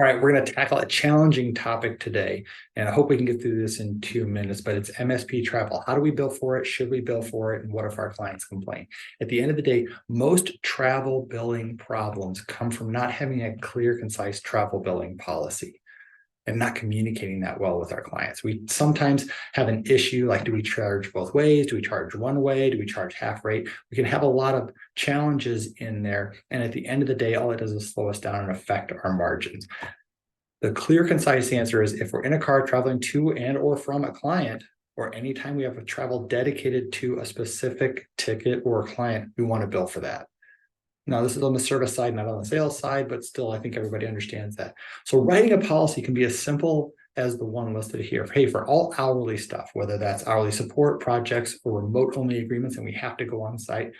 All right, we're going to tackle a challenging topic today, and I hope we can get through this in 2 minutes, but it's MSP travel. How do we bill for it? Should we bill for it? And what if our clients complain? At the end of the day, most travel billing problems come from not having a clear, concise travel billing policy and not communicating that well with our clients. We sometimes have an issue like, do we charge both ways? Do we charge one way? Do we charge half rate? We can have a lot of challenges in there. And at the end of the day, all it does is slow us down and affect our margins. The clear, concise answer is if we're in a car traveling to and or from a client, or anytime we have a travel dedicated to a specific ticket or a client, we want to bill for that. Now, this is on the service side, not on the sales side, but still, I think everybody understands that. So writing a policy can be as simple as the one listed here. Hey, for all hourly stuff, whether that's hourly support projects or remote only agreements, and we have to go on site,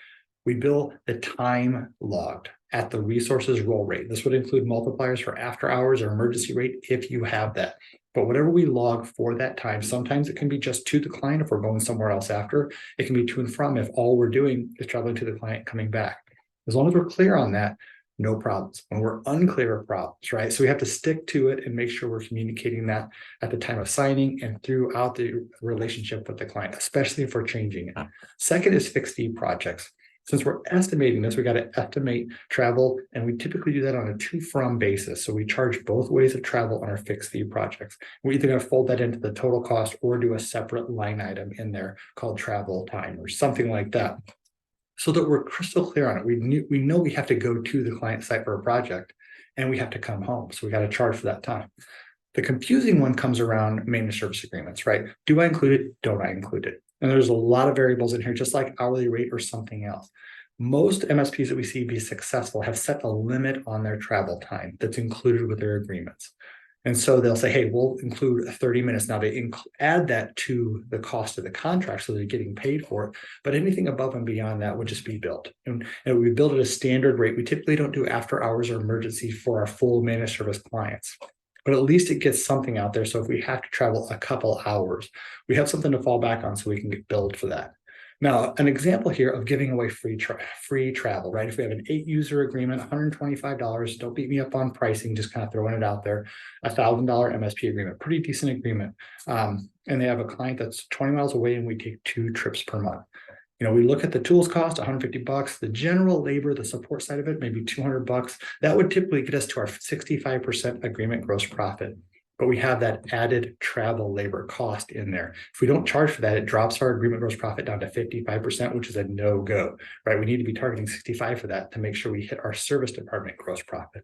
we bill the time logged at the resources roll rate. This would include multipliers for after hours or emergency rate if you have that. But whatever we log for that time, sometimes it can be just to the client if we're going somewhere else after. It can be to and from if all we're doing is traveling to the client coming back. As long as we're clear on that, no problems. When we're unclear of problems, right? So we have to stick to it and make sure we're communicating that at the time of signing and throughout the relationship with the client, especially if we're changing it. Second is fixed fee projects. Since we're estimating this, we got to estimate travel, and we typically do that on a to-from basis. So we charge both ways of travel on our fixed fee projects. We're either going to fold that into the total cost or do a separate line item in there called travel time or something like that, so that we're crystal clear on it. We know we have to go to the client site for a project and we have to come home. So we got to charge for that time. The confusing one comes around maintenance service agreements, right? Do I include it? Don't I include it? And there's a lot of variables in here, just like hourly rate or something else. Most MSPs that we see be successful have set a limit on their travel time that's included with their agreements. And so they'll say, hey, we'll include 30 minutes. Now they add that to the cost of the contract, so they're getting paid for it. But anything above and beyond that would just be billed. And we build at a standard rate. We typically don't do after hours or emergency for our full managed service clients. But at least it gets something out there. So if we have to travel a couple hours, we have something to fall back on so we can get billed for that. Now, an example here of giving away free travel, right? If we have an 8-user agreement, $125, don't beat me up on pricing, just kind of throwing it out there, $1,000 MSP agreement, pretty decent agreement. And they have a client that's 20 miles away and we take 2 trips per month. You know, we look at the tools cost, $150, the general labor, the support side of it, maybe $200. That would typically get us to our 65% agreement gross profit. But we have that added travel labor cost in there. If we don't charge for that, it drops our agreement gross profit down to 55%, which is a no-go, right? We need to be targeting 65 for that to make sure we hit our service department gross profit.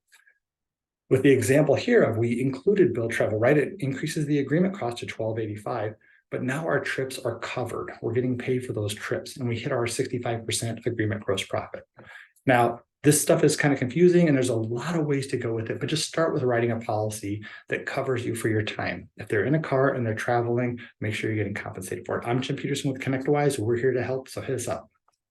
With the example here of we included bill travel, right? It increases the agreement cost to $1,285, but now our trips are covered. We're getting paid for those trips and we hit our 65% agreement gross profit. Now, this stuff is kind of confusing and there's a lot of ways to go with it, but just start with writing a policy that covers you for your time. If they're in a car and they're traveling, make sure you're getting compensated for it. I'm Jim Peterson with ConnectWise. We're here to help, so hit us up.